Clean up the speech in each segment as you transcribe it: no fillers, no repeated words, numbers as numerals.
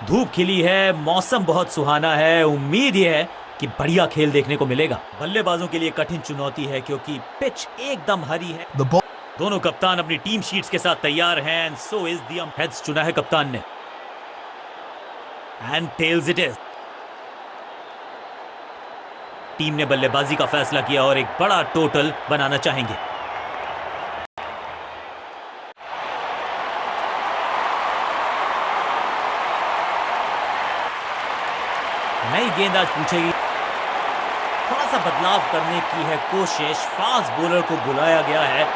धूप खिली है, मौसम बहुत सुहाना है। उम्मीद यह है कि बढ़िया खेल देखने को मिलेगा। बल्लेबाजों के लिए कठिन चुनौती है क्योंकि पिच एकदम हरी है। दोनों कप्तान अपनी टीम शीट्स के साथ तैयार हैं and so is the heads चुना है कप्तान ने and tails it is. Team ने बल्लेबाजी का फैसला किया और एक बड़ा टोटल बनाना चाहेंगे। नई गेंद आज पूछेगी। थोड़ा सा बदलाव करने की है कोशिश। फास्ट बॉलर को बुलाया गया है।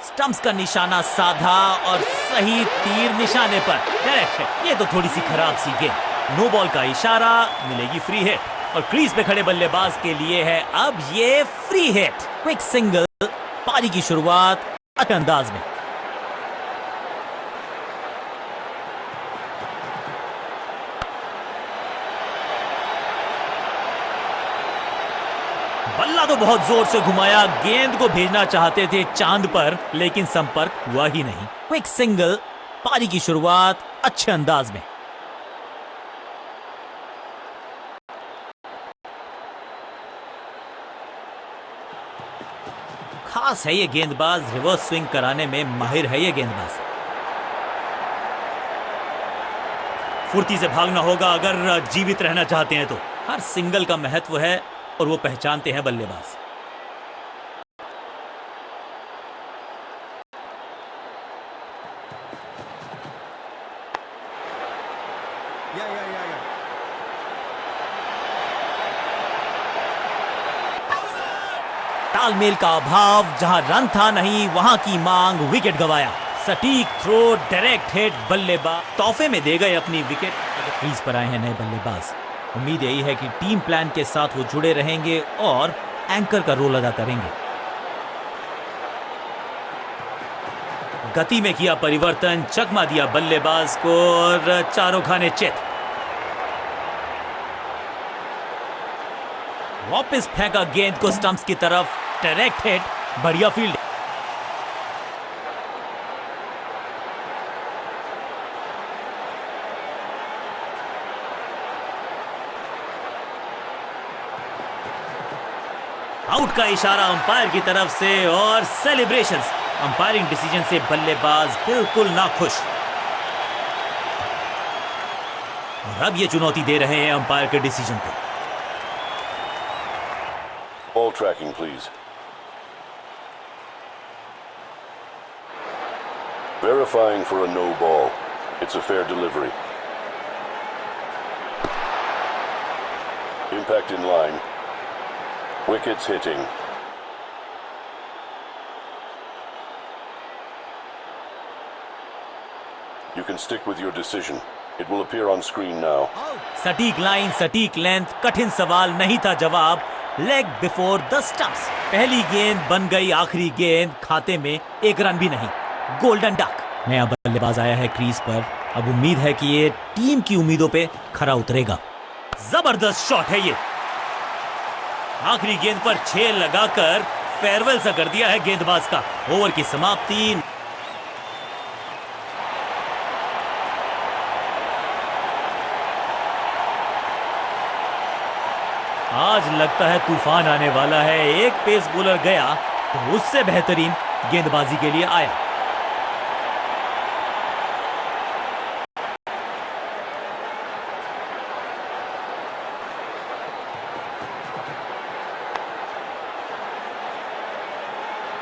स्टंप्स का निशाना साधा और सही तीर निशाने पर डायरेक्ट है। ये तो थोड़ी सी खराब सी गेंद। नो बॉल का इशारा, मिलेगी फ्री हिट और क्रीज पे खड़े बल्लेबाज के लिए है अब ये फ्री हिट। Quick single. पारी की शुरुआत अच्छे अंदाज में। बल्ला तो बहुत जोर से घुमाया। गेंद को भेजना चाहते थे चांद पर लेकिन संपर्क हुआ ही नहीं। Quick single. पारी की शुरुआत अच्छे अंदाज में। खास है ये गेंदबाज। रिवर्स स्विंग कराने में माहिर है ये गेंदबाज। फुर्ती से भागना होगा अगर जीवित रहना चाहते हैं तो। हर सिंगल का महत्व है और वो पहचानते हैं बल्लेबाज। तालमेल का अभाव। जहां रन था नहीं वहां की मांग। विकेट गवाया। सटीक थ्रो, डायरेक्ट हिट। बल्लेबाज तोहफे में दे गए अपनी विकेट। क्रीज पर आए हैं नए बल्लेबाज। उम्मीद यही है कि टीम प्लान के साथ वो जुड़े रहेंगे और एंकर का रोल अदा करेंगे। गति में किया परिवर्तन। चकमा दिया बल्लेबाज को और चारों खाने चित। वापस फेंका गेंद को स्टंप्स की तरफ। Direct hit. बढ़िया फील्ड। आउट का इशारा अंपायर की तरफ से और सेलिब्रेशंस। अंपायरिंग डिसीजन से बल्लेबाज बिल्कुल नाखुश और अब ये चुनौती दे रहे हैं अंपायर के डिसीजन को। Ball tracking, please. Verifying for a no ball. It's a fair delivery. Impact in line. Wickets hitting. You can stick with your decision. It will appear on screen now. सटीक line, सटीक length. कठिन सवाल नहीं था जवाब। Leg before the stumps. पहली गेंद बन गई आखिरी गेंद। खाते में एक रन भी नहीं। Golden duck. नया बल्लेबाज आया है क्रीज पर। अब उम्मीद है कि ये टीम की उम्मीदों पे खरा उतरेगा। जबरदस्त शॉट है ये। आखिरी गेंद पर 6 लगाकर फेयरवेल सा कर दिया है गेंदबाज का। ओवर की समाप्ति। आज लगता है तूफान आने वाला है। एक पेस बॉलर गया तो उससे बेहतरीन गेंदबाजी के लिए आया।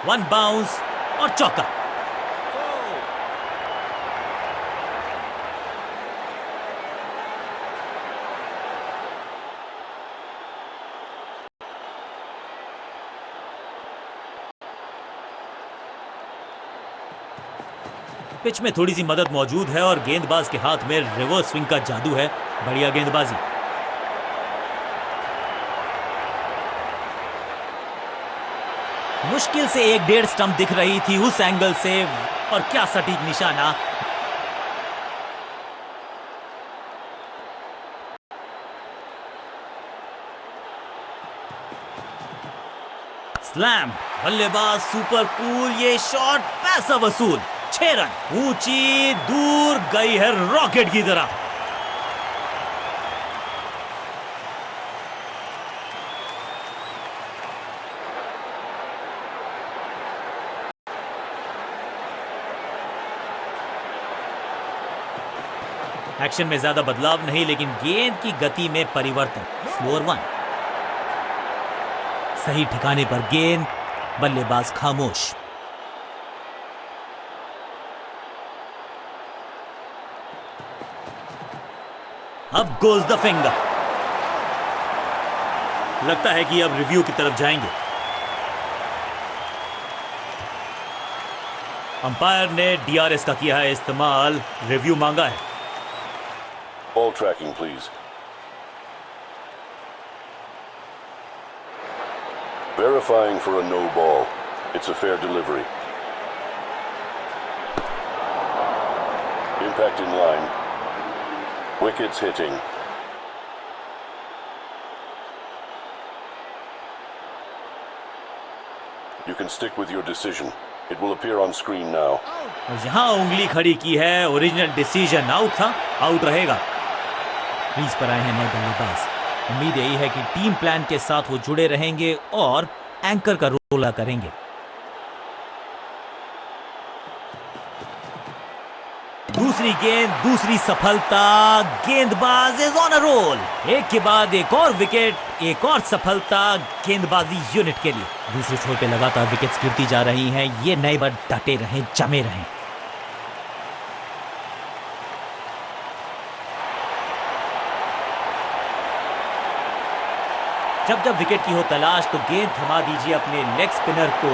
वन बाउंस और चौका। पिच में थोड़ी सी मदद मौजूद है और गेंदबाज के हाथ में रिवर्स स्विंग का जादू है। बढ़िया गेंदबाजी। मुश्किल से 1-1.5 स्टंप दिख रही थी उस एंगल से, और क्या सटीक निशाना। स्लैम, बल्लेबाज सुपर कूल, ये शॉट पैसा वसूल। 6 रन, ऊंची दूर गई है रॉकेट की तरह। एक्शन में ज्यादा बदलाव नहीं, लेकिन गेंद की गति में परिवर्तन। स्लोअर 1, सही ठिकाने पर गेंद, बल्लेबाज खामोश। अब गोज द फिंगर। लगता है कि अब रिव्यू की तरफ जाएंगे। अंपायर ने डीआरएस का किया है इस्तेमाल, रिव्यू मांगा है। Ball tracking, please. Verifying for a no ball. It's a fair delivery. Impact in line. Wickets hitting. You can stick with your decision. It will appear on screen now. यहां उंगली खड़ी की है, ओरिजिनल डिसीजन आउट था, out रहेगा। Crease पर आए हैं नए बल्लेबाज। उम्मीद यही है कि टीम प्लान के साथ वो जुड़े रहेंगे और एंकर का रोल करेंगे। दूसरी गेंद, दूसरी सफलता, गेंदबाज इज ऑन अ रोल। एक के बाद एक और विकेट, एक और सफलता गेंदबाजी यूनिट के लिए। दूसरे छोर पे लगातार विकेट्स गिरती जा रही हैं, ये नए बट डटे रहें, जमे रहें। जब जब विकेट की हो तलाश तो गेंद थमा दीजिए अपने लेग स्पिनर को।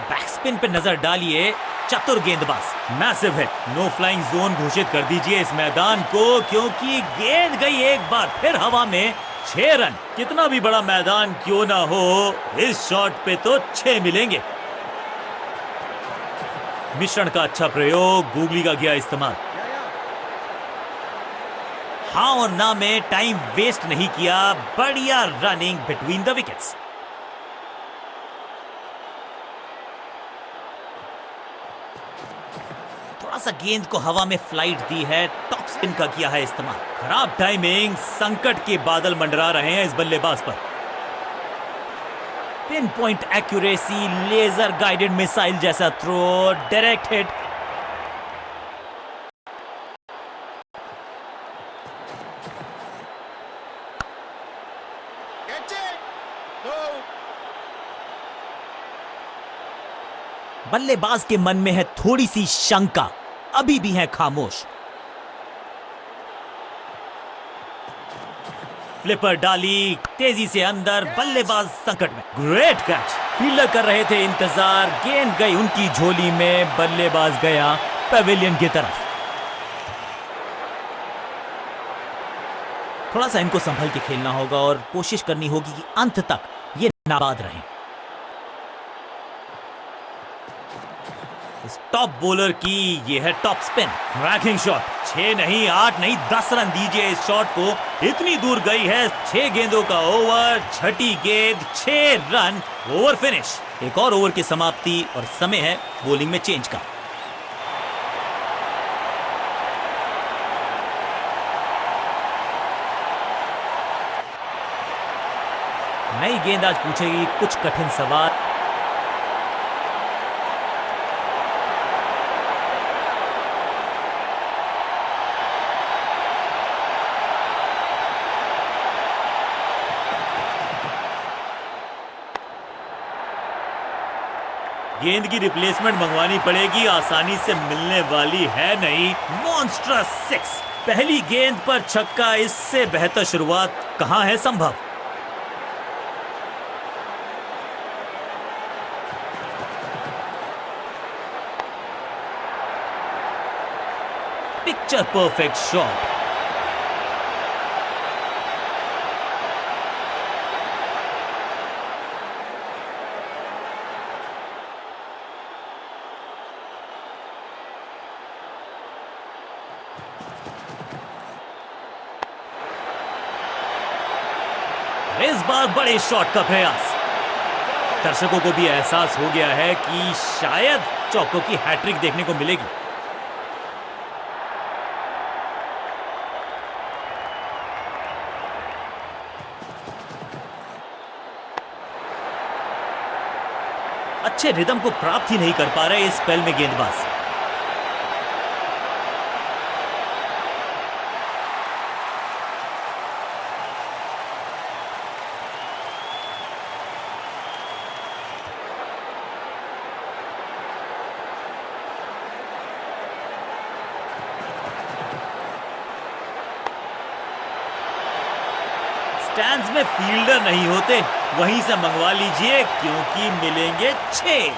बैक स्पिन पे नजर डालिए, चतुर गेंदबाज। Massive hit, no flying zone घोषित कर दीजिए इस मैदान को, क्योंकि गेंद गई एक बार फिर हवा में। 6 रन, कितना भी बड़ा मैदान क्यों ना हो, इस शॉट पे तो 6 मिलेंगे। मिश्रण का अच्छा प्रयोग, गूगली का किया इस्तेमाल। हाँ और ना में टाइम वेस्ट नहीं किया, बढ़िया रनिंग बिटवीन द विकेट्स। थोड़ा सा गेंद को हवा में फ्लाइट दी है, टॉप स्पिन का किया है इस्तेमाल। खराब टाइमिंग, संकट के बादल मंडरा रहे हैं इस बल्लेबाज पर। Pin point accuracy, laser guided missile जैसा थ्रो, डायरेक्ट हिट। बल्लेबाज के मन में है थोड़ी सी शंका, अभी भी है खामोश। फ्लिपर डाली, तेजी से अंदर, बल्लेबाज संकट में। ग्रेट कैच, फील्डर कर रहे थे इंतजार, गेंद गई उनकी झोली में, बल्लेबाज गया पवेलियन की तरफ। थोड़ा सा इनको संभल के खेलना होगा और कोशिश करनी होगी कि अंत तक ये नाबाद रहें। इस टॉप बॉलर की ये है टॉप स्पिन, रैकिंग शॉट। 6 नहीं, 8 नहीं, 10 रन दीजिए इस शॉट को, इतनी दूर गई है। 6 गेंदों का ओवर, छठी गेंद, 6 रन, ओवर फिनिश। एक और ओवर की समाप्ति और समय है बॉलिंग में चेंज का। नई गेंद आज पूछेगी कुछ कठिन सवाल। गेंद की रिप्लेसमेंट मंगवानी पड़ेगी, आसानी से मिलने वाली है नहीं। मॉन्स्ट्रस 6, पहली गेंद पर छक्का, इससे बेहतर शुरुआत कहां है संभव। Pick picture perfect shot. इस बार बड़े शॉट का प्रयास। दर्शकों को भी एहसास हो गया है कि शायद चौकों की हैट्रिक देखने को मिलेगी। अच्छे रिदम को प्राप्त ही नहीं कर पा रहे इस स्पेल में गेंदबाज। स्टैंड्स में फील्डर नहीं होते, वहीं से मंगवा लीजिए क्योंकि मिलेंगे 6।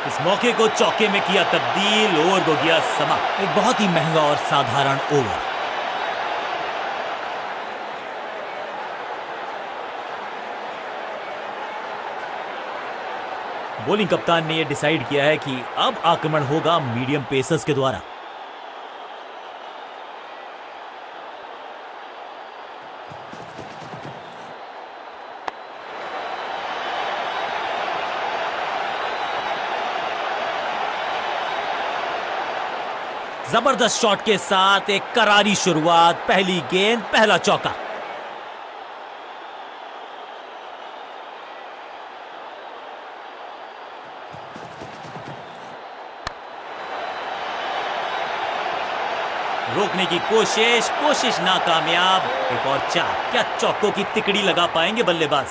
इस मौके को चौके में किया तब्दील, ओवर को गया समाप्त। एक बहुत ही महंगा और साधारण ओवर। बॉलिंग कप्तान ने यह डिसाइड किया है कि अब आक्रमण होगा मीडियम पेसर्स के द्वारा। जबरदस्त शॉट के साथ एक करारी शुरुआत, पहली गेंद पहला चौका। रोकने की कोशिश नाकामयाब। एक और 4। क्या चौकों की तिकड़ी लगा पाएंगे बल्लेबाज?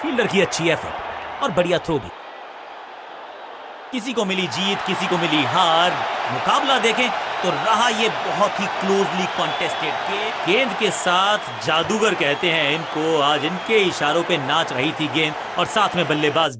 फील्डर की अच्छी एफर्ट और बढ़िया थ्रो भी। किसी को मिली जीत, किसी को मिली हार। मुकाबला देखें तो रहा ये बहुत ही क्लोजली कॉन्टेस्टेड। गेंद के साथ जादूगर कहते हैं इनको। आज इनके इशारों पे नाच रही थी गेंद और साथ में बल्लेबाज।